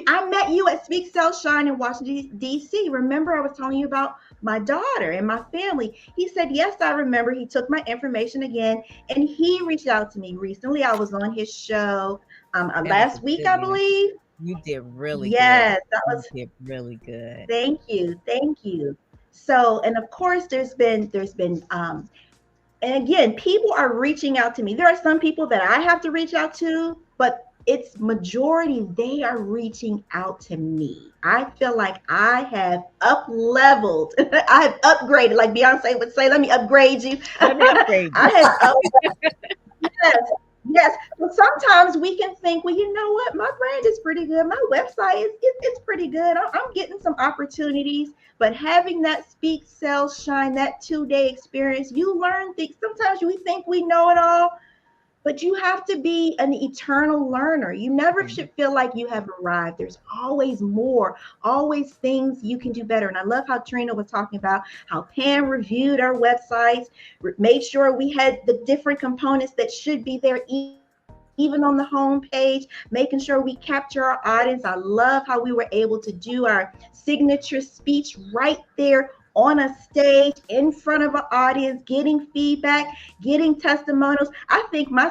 I met you at Speak Sell Shine in Washington, D.C. Remember, I was telling you about my daughter and my family. He said, yes, I remember. He took my information again and he reached out to me recently. I was on his show last week, I believe. You did really good. Yes, you did really good. Thank you. So, and of course, there's been and again, people are reaching out to me. There are some people that I have to reach out to, but it's majority, they are reaching out to me. I feel like I have up-leveled. I have upgraded, like Beyonce would say, let me upgrade you. Let me upgrade you. I have upgraded. Yes. So sometimes we can think, well, you know what? My brand is pretty good. My website it's pretty good. I'm getting some opportunities, but having that Speak, Sell, Shine, that 2-day experience, you learn things. Sometimes we think we know it all, but you have to be an eternal learner. You never should feel like you have arrived. There's always more, always things you can do better. And I love how Trina was talking about how Pam reviewed our websites, made sure we had the different components that should be there, even on the home page, making sure we capture our audience. I love how we were able to do our signature speech right there on a stage in front of an audience, getting feedback, getting testimonials. I think my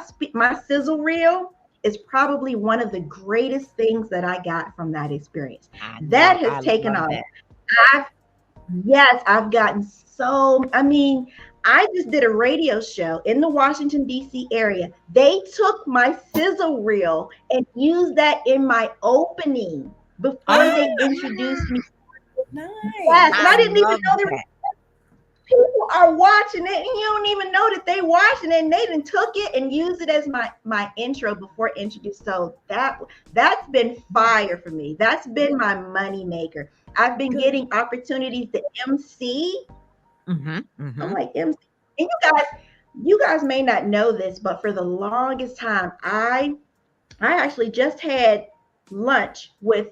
sizzle reel is probably one of the greatest things that I got from that experience. That has taken off. I've gotten I just did a radio show in the Washington, D.C. area. They took my sizzle reel and used that in my opening before they introduced me. Nice. Yes, and I didn't even know that people are watching it, and you don't even know that they watching it, and they done took it and used it as my intro before introduced. So that's been fire for me. That's been my money maker. I've been getting opportunities to MC. I'm like MC, and you guys may not know this, but for the longest time, I actually just had lunch with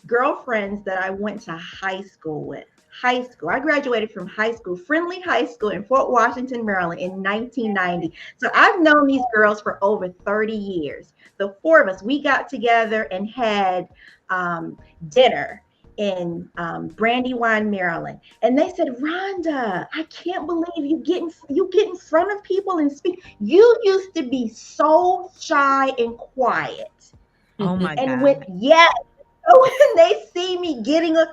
girlfriends that I went to high school with. I graduated from high school, Friendly High School in Fort Washington, Maryland in 1990. So I've known these girls for over 30 years. The four of us, we got together and had dinner in Brandywine, Maryland. And they said, Rhonda, I can't believe you get in front of people and speak. You used to be so shy and quiet. Oh my God. So when they see me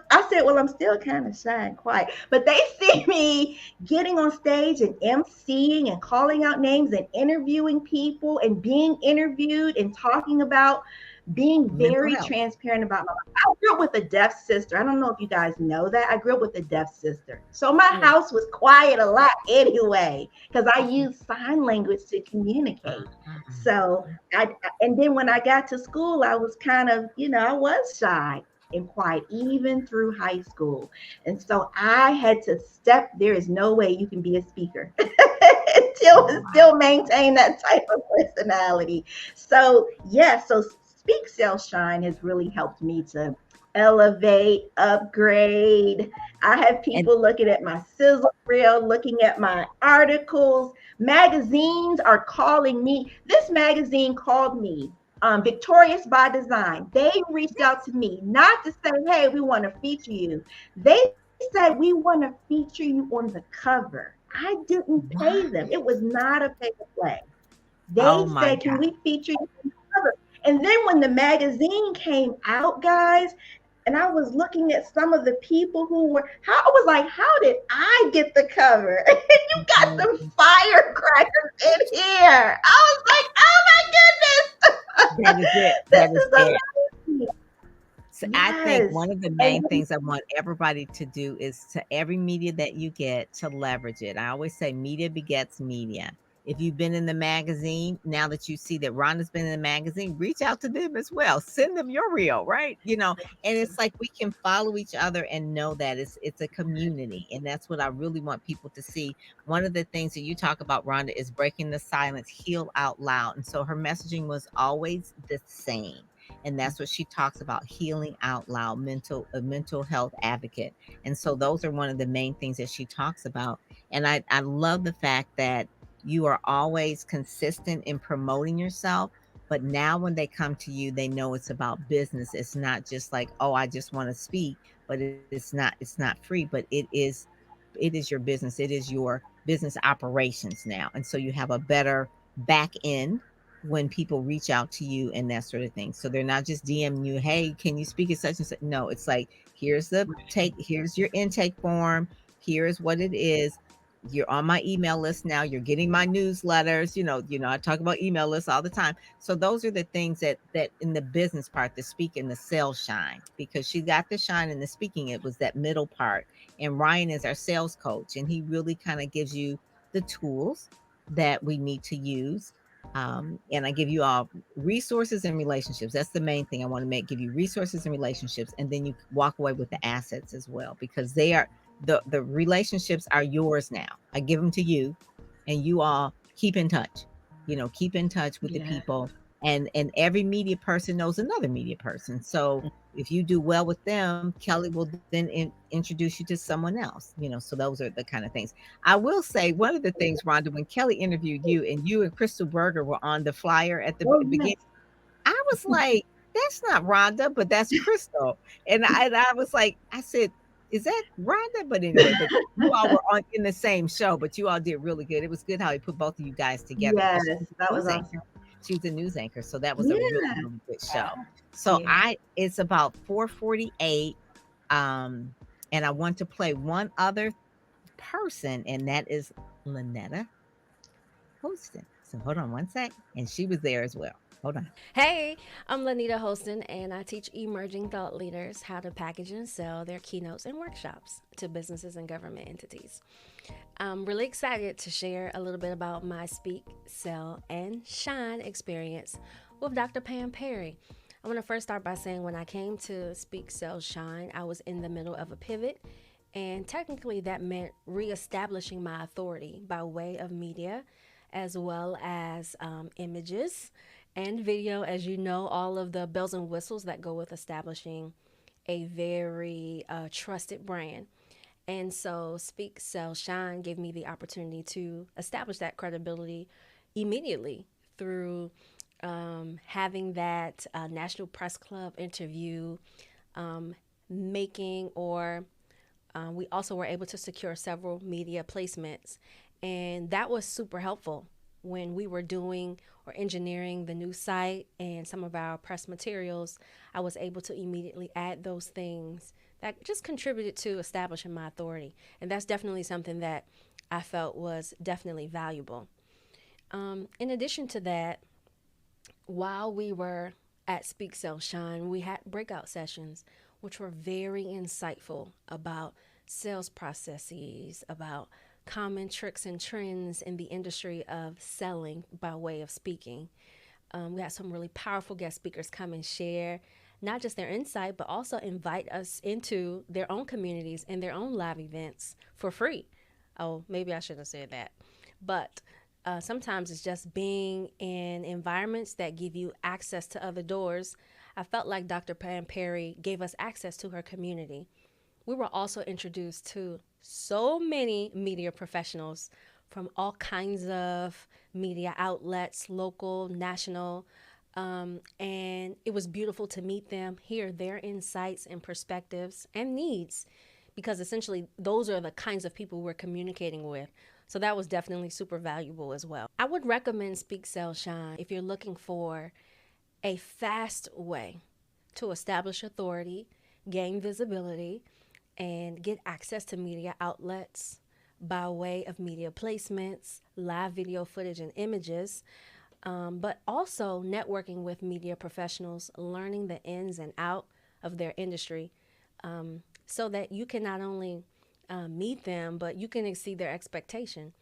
I said, well, I'm still kind of shy and quiet, but they see me getting on stage and emceeing and calling out names and interviewing people and being interviewed and talking about being very transparent about my life. I grew up with a deaf sister. I don't know if you guys know that. I grew up with a deaf sister. So my house was quiet a lot anyway, because I used sign language to communicate. So and then when I got to school, I was kind of, I was shy and quiet, even through high school. And so I had to there is no way you can be a speaker still maintain that type of personality. So so Speak, Sell, Shine has really helped me to elevate, upgrade. I have people looking at my sizzle reel, looking at my articles. Magazines are calling me. This magazine called me Victorious by Design. They reached out to me not to say, hey, we want to feature you. They said, we want to feature you on the cover. I didn't pay them. It was not a pay to play. They said, can we feature you on the cover? And then when the magazine came out, guys, and I was looking at some of the people who were, I was like, how did I get the cover? And you got some firecrackers in here. I was like, oh my goodness. That is it. This is amazing. So I think one of the main things I want everybody to do is to every media that you get to leverage it. I always say media begets media. If you've been in the magazine, now that you see that Rhonda's been in the magazine, reach out to them as well. Send them your reel, right? You know, and it's like we can follow each other and know that it's a community. And that's what I really want people to see. One of the things that you talk about, Rhonda, is breaking the silence, heal out loud. And so her messaging was always the same. And that's what she talks about, healing out loud, a mental health advocate. And so those are one of the main things that she talks about. And I love the fact that you are always consistent in promoting yourself. But now when they come to you, they know it's about business. It's not just like, oh, I just want to speak, but it's not free, but it is your business. It is your business operations now. And so you have a better back end when people reach out to you and that sort of thing. So they're not just DMing you, hey, can you speak at such and such? No, it's like, here's your intake form. Here's what it is. You're on my email list now. You're getting my newsletters. You know, I talk about email lists all the time. So those are the things that in the business part, the speak and the sales shine, because she got the shine in the speaking. It was that middle part. And Ryan is our sales coach, and he really kind of gives you the tools that we need to use. And I give you all resources and relationships. That's the main thing I want to give you resources and relationships. And then you walk away with the assets as well, because they are, the relationships are yours now. I give them to you, and you all keep in touch. Keep in touch with the people, and every media person knows another media person. So if you do well with them, Kelly will then introduce you to someone else. So those are the kind of things. I will say one of the things, Rhonda, when Kelly interviewed you and Crystal Berger were on the flyer at the beginning, I was like, that's not Rhonda, but that's Crystal. And I was like, I said, is that Rhonda? But anyway, but you all were in the same show, but you all did really good. It was good how he put both of you guys together. Yes, that was awesome. She was a news anchor, so that was a really, really good show. So it's about 4:48, and I want to play one other person, and that is Lynetta Hostin. So hold on one sec, and she was there as well. Hold on. Hey, I'm Lanita Hostin, and I teach emerging thought leaders how to package and sell their keynotes and workshops to businesses and government entities. I'm really excited to share a little bit about my Speak, Sell, and Shine experience with Dr. Pam Perry. I want to first start by saying when I came to Speak, Sell, Shine, I was in the middle of a pivot, and technically that meant reestablishing my authority by way of media, as well as images and video, as you know, all of the bells and whistles that go with establishing a very trusted brand. And so Speak, Sell, Shine gave me the opportunity to establish that credibility immediately through having that National Press Club interview, we also were able to secure several media placements. And that was super helpful when we were doing or engineering the new site and some of our press materials. I was able to immediately add those things that just contributed to establishing my authority. And that's definitely something that I felt was definitely valuable. In addition to that, while we were at Speak, Sell, Shine, we had breakout sessions, which were very insightful about sales processes, about common tricks and trends in the industry of selling by way of speaking. We had some really powerful guest speakers come and share not just their insight, but also invite us into their own communities and their own live events for free. Oh, maybe I shouldn't have said that. But sometimes it's just being in environments that give you access to other doors. I felt like Dr. Pam Perry gave us access to her community. We were also introduced to so many media professionals from all kinds of media outlets, local, national, And it was beautiful to meet them, hear their insights and perspectives and needs, because essentially those are the kinds of people we're communicating with. So that was definitely super valuable as well. I would recommend Speak, Sell, Shine if you're looking for a fast way to establish authority, gain visibility, and get access to media outlets by way of media placements, live video footage and images, but also networking with media professionals, learning the ins and out of their industry, so that you can not only meet them, but you can exceed their expectation.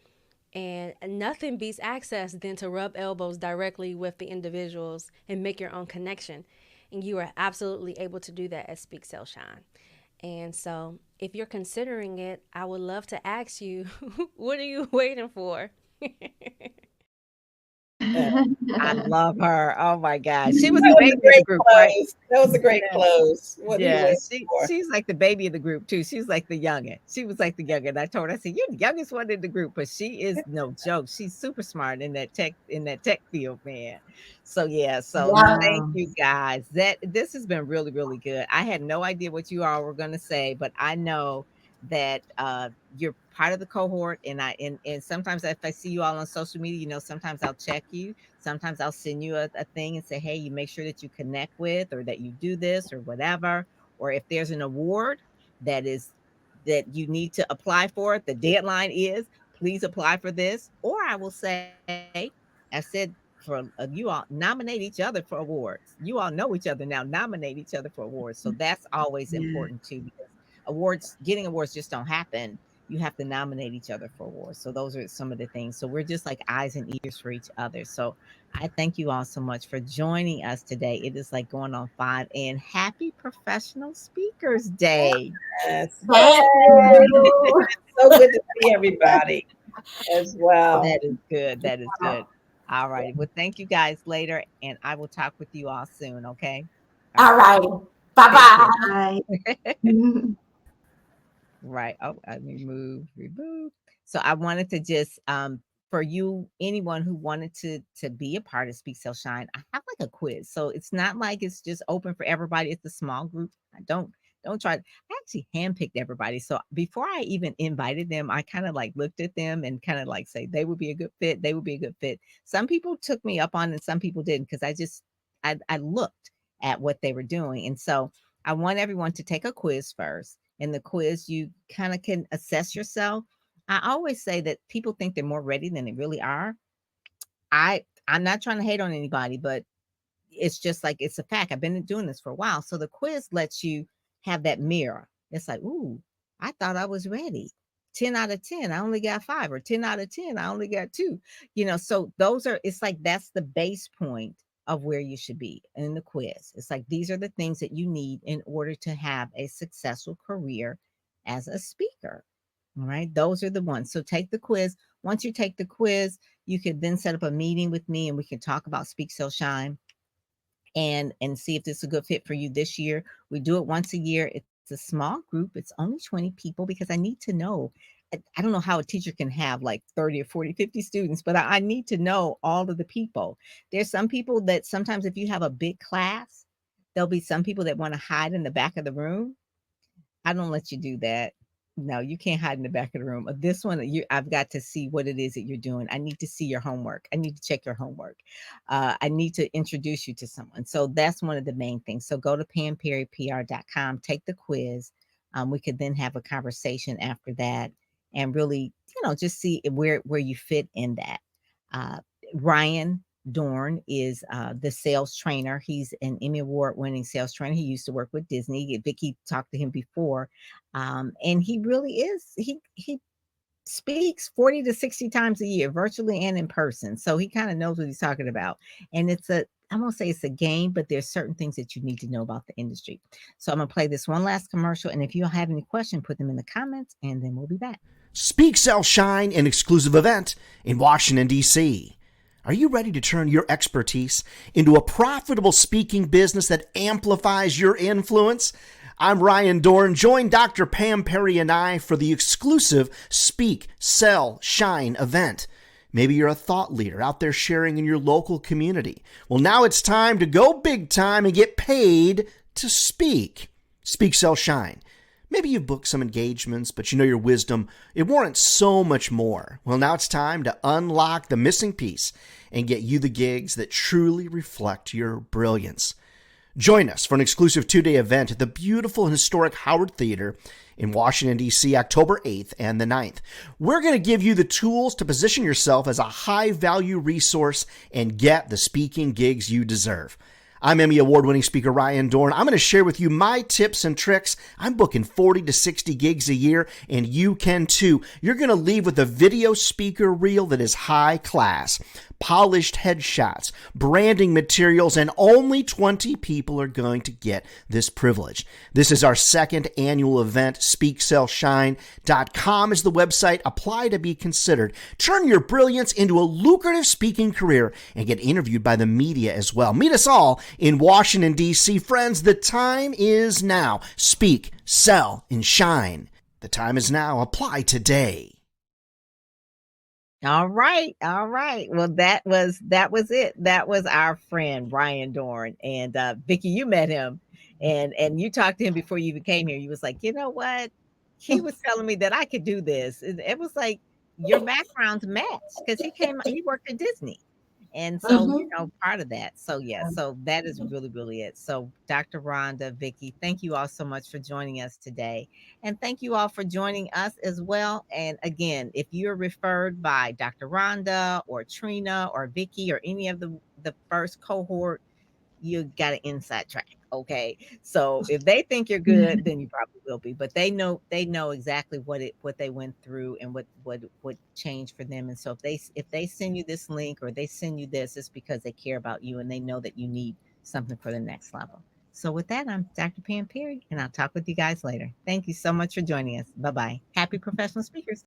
And nothing beats access than to rub elbows directly with the individuals and make your own connection. And you are absolutely able to do that at Speak, Sell, Shine. And so if you're considering it, I would love to ask you, what are you waiting for? I love her. Oh my gosh. She was That the was baby a of the great group, right? close. That was a great Yeah. close. What are you Yeah, waiting for? she's like the baby of the group too. She was like the youngest. She was like the youngest. I told her, I said, "You're the youngest one in the group," but she is no joke. She's super smart in that tech field, man. So yeah, so Yeah. thank you guys. This has been really, really good. I had no idea what you all were gonna say, but I know that you're part of the cohort, and and sometimes if I see you all on social media, sometimes I'll check you. Sometimes I'll send you a thing and say, hey, you make sure that you connect with, or that you do this or whatever. Or if there's an award that you need to apply for, the deadline is, please apply for this. Or I will say, I said, for you all, nominate each other for awards. You all know each other now, nominate each other for awards. So that's always important too, because getting awards just don't happen. You have to nominate each other for awards. So those are some of the things. So we're just like eyes and ears for each other. So I thank you all so much for joining us today. It is like going on 5, and happy Professional Speakers Day. Yes. Thank you. So good to see everybody as well. That is good. That is good. All right. Well, thank you guys later, and I will talk with you all soon. Okay. All righty. Bye-bye. Right. Right. Oh, let me remove. So I wanted to just for you, anyone who wanted to be a part of Speak Sell Shine, I have like a quiz. So it's not like it's just open for everybody. It's a small group. I don't try. I actually handpicked everybody. So before I even invited them, I kind of like looked at them and kind of like say they would be a good fit. They would be a good fit. Some people took me up on it and some people didn't, because I looked at what they were doing. And so I want everyone to take a quiz first. In the quiz, you kind of can assess yourself. I always say that people think they're more ready than they really are. I'm not trying to hate on anybody, but it's just like, it's a fact. I've been doing this for a while. So the quiz lets you have that mirror. It's like, ooh, I thought I was ready. 10 out of 10, I only got 5, or 10 out of 10, I only got 2. So it's like, that's the base point of where you should be in the quiz. It's like, these are the things that you need in order to have a successful career as a speaker. All right. Those are the ones. So take the quiz. Once you take the quiz, you could then set up a meeting with me and we can talk about Speak, Sell, Shine and see if this is a good fit for you this year. We do it once a year. It's a small group. It's only 20 people, because I need to know. I don't know how a teacher can have like 30 or 40, 50 students, but I need to know all of the people. There's some people that sometimes if you have a big class, there'll be some people that want to hide in the back of the room. I don't let you do that. No, you can't hide in the back of the room. This one, I've got to see what it is that you're doing. I need to see your homework. I need to check your homework. I need to introduce you to someone. So that's one of the main things. So go to pamperrypr.com, take the quiz. We could then have a conversation after that and really, just see where you fit in that. Ryan Dorn is the sales trainer. He's an Emmy Award winning sales trainer. He used to work with Disney. Vicki talked to him before. And he really is, he speaks 40 to 60 times a year, virtually and in person. So he kind of knows what he's talking about. And I won't say it's a game, but there's certain things that you need to know about the industry. So I'm going to play this one last commercial. And if you have any questions, put them in the comments and then we'll be back. Speak, Sell, Shine, an exclusive event in Washington, D.C. Are you ready to turn your expertise into a profitable speaking business that amplifies your influence? I'm Ryan Dorn. Join Dr. Pam Perry and I for the exclusive Speak, Sell, Shine event. Maybe you're a thought leader out there sharing in your local community. Well, now it's time to go big time and get paid to speak. Speak, Sell, Shine. Maybe you've booked some engagements, but you know your wisdom, it warrants so much more. Well, now it's time to unlock the missing piece and get you the gigs that truly reflect your brilliance. Join us for an exclusive 2-day event at the beautiful and historic Howard Theater in Washington, D.C., October 8th and the 9th. We're going to give you the tools to position yourself as a high-value resource and get the speaking gigs you deserve. I'm Emmy Award-winning speaker Ryan Dorn. I'm going to share with you my tips and tricks. I'm booking 40 to 60 gigs a year, and you can too. You're going to leave with a video speaker reel that is high class, polished headshots, branding materials, and only 20 people are going to get this privilege. This is our second annual event. SpeakSellShine.com is the website. Apply to be considered. Turn your brilliance into a lucrative speaking career and get interviewed by the media as well. Meet us all in Washington, D.C. Friends, the time is now. Speak, sell, and shine. The time is now. Apply today. All right. Well, that was it. That was our friend Ryan Dorn. And Vicki, you met him and you talked to him before you even came here. You was like, you know what? He was telling me that I could do this. It was like your backgrounds match because he worked at Disney. And so, part of that. So, yeah, so that is really, really it. So, Dr. Rhonda, Vicki, thank you all so much for joining us today. And thank you all for joining us as well. And again, if you're referred by Dr. Rhonda or Trina or Vicki or any of the first cohort, you got an inside track. Okay. So if they think you're good, then you probably will be, but they know exactly what they went through and what changed for them. And so if they send you this link or they send you this, it's because they care about you and they know that you need something for the next level. So with that, I'm Dr. Pam Perry and I'll talk with you guys later. Thank you so much for joining us. Bye-bye. Happy professional speakers.